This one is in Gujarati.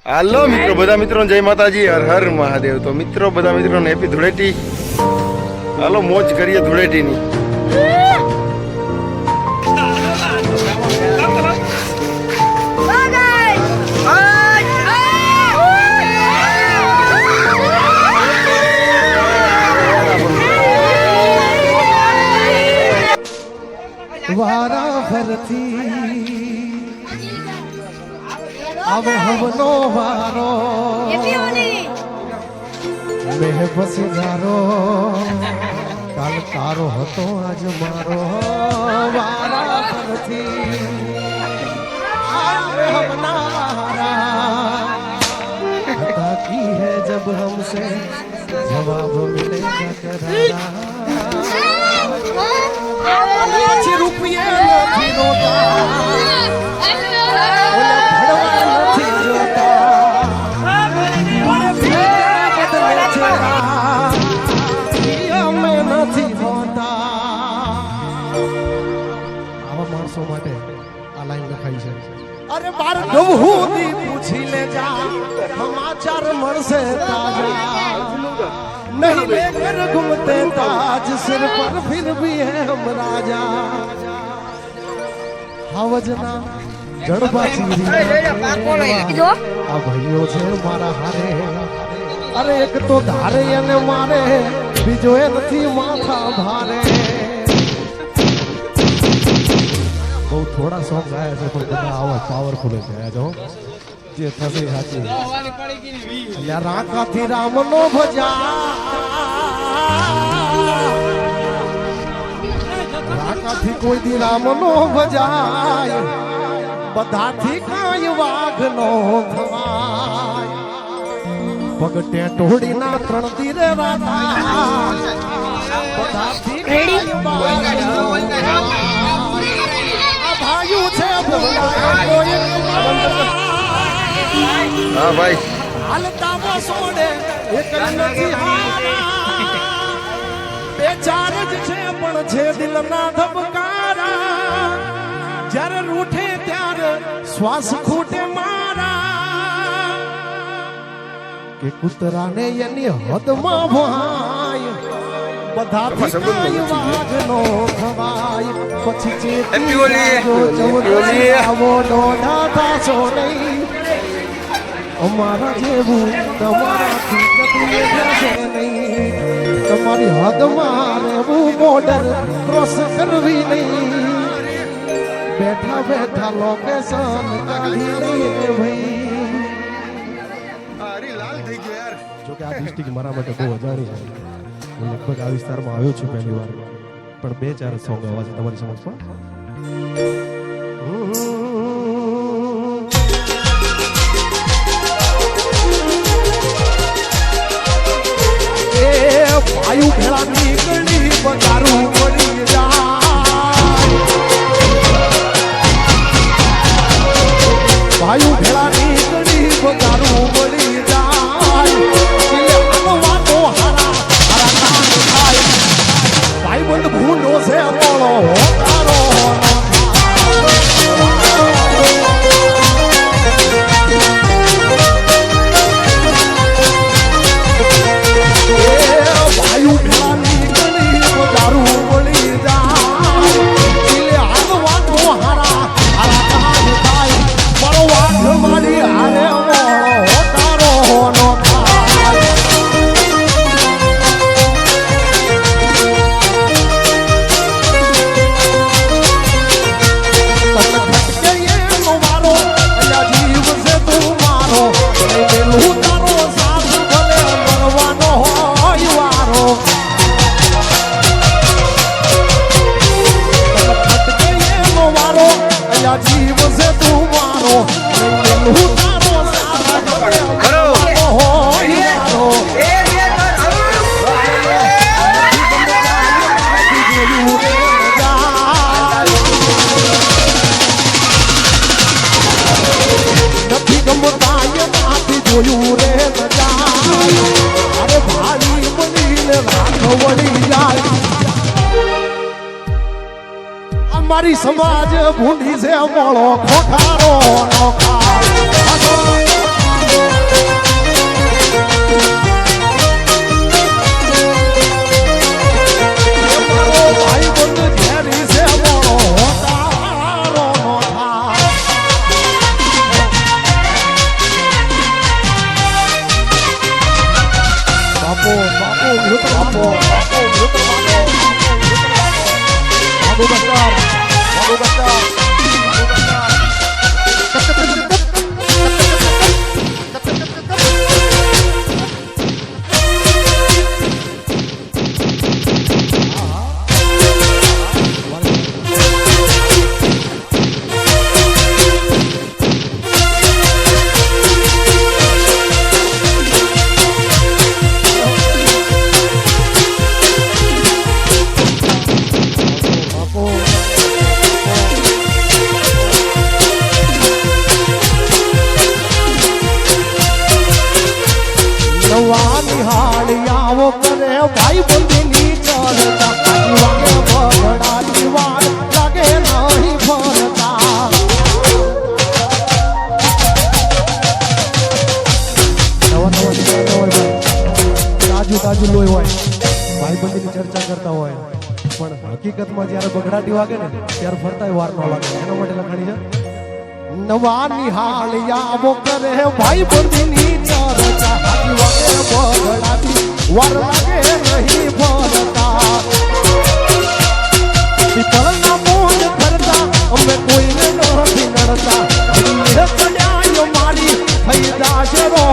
હાલો મિત્રો, બધા મિત્રોને જય માતાજી, હર હર મહાદેવ। તો મિત્રો, બધા મિત્રોને હેપી ધૂળેટી। હાલો મોજ કરીએ ધૂળેટીની। વારા ફરતી આવે હવનો વારો મેં પછી જારો કાલ તારો હતો આજ મારો વારા ફરતી આવે હવના વારા ताकी है जब हमसे जवाब मिलेगा करारा રૂપિયા નથી રોતા આવા માણસો માટે આ લાઈન લખાઈ છે। અરે બાર ડબહુદી પૂછી લે જા સમાચાર મળશે તાજા नहीं लेकर घूमते ताज सिर पर फिर भी है हम राजा हावजना जड़बा चीरी आ भाइयों છે મારા હારે અરે એક તો ધારે અને મારે બીજો એ નથી માથા ભારે બહુ થોડા સોંગ ગાયા છે પણ બધા આવા પાવરફુલ છે જો જે થશે સાચી એટલે રાકાથી રામનો ભજા રાકાથી કોઈ દી રામનો ભજાય બધાથી કાંઈ વાઘનો થવાય પગટે ટોડીના ત્રણ તીરે રાતા બધાથી કાંઈ વાઘનો આ ભાયું છે ભોલા કોઈ हाँ भाई, हालता सोडे एक નથી હારા બે ચાર જ છે પણ છે દિલના ધબકારા જ્યારે રૂઠે ત્યારે શ્વાસ ખૂટે મારા કે કૂતરાને એની હદમાં ભાય બધા વાઘનો ખવાય પછી ચેતી આવો દોડા થાશો નહીં અમારા જેવું તમારાથી કદી જશે નહીં તમારી હદમાં રહેવું બોર્ડર ક્રોસ કરવી નહીં બેઠા બેઠા લોકેશન કાઢી લઈએ ભાઈ। જોકે આ ડિસ્ટ્રિક્ટ મારા માટે બહુ અજાણી છે, હું લગભગ આ વિસ્તારમાં આવ્યો છું પહેલી વાર, પણ બે ચાર સોંગ આવા છે તમારી સમક્ષમાં। વાયુ ભેળા નીકળી બગારું પડી જાય વાયુ ભેળા નીકળી બગારું પડી જાય વાતો હારા હારા થાય ભાઈ બંધ ભૂંડો છે મોળો તારો जीव से तू मारो નથી ગમતા એમાંથી જોયું રે અરે ભારી બનીને રાખ વળી જાય અમારી સમાજ ભૂંડી છે મોળો ખોખારો નો ખાય ચર્ચા કરતા હોય પણ હકીકતમાં જ્યારે બગડાટી વાગે ને ત્યારે ફરતા વાર ન લાગે એના માટે લખાણી છે નવા નિહાળિયા વો કરે ભાઈ બંધીની ચર્ચા હાજી વાગે બગડાટી વાર લાગે નહીં ફરતા પીપળના મૂળ કરતા અમે કોઈને નથી નડતા હરીએ કડાયો મારી થઈ જાશે રો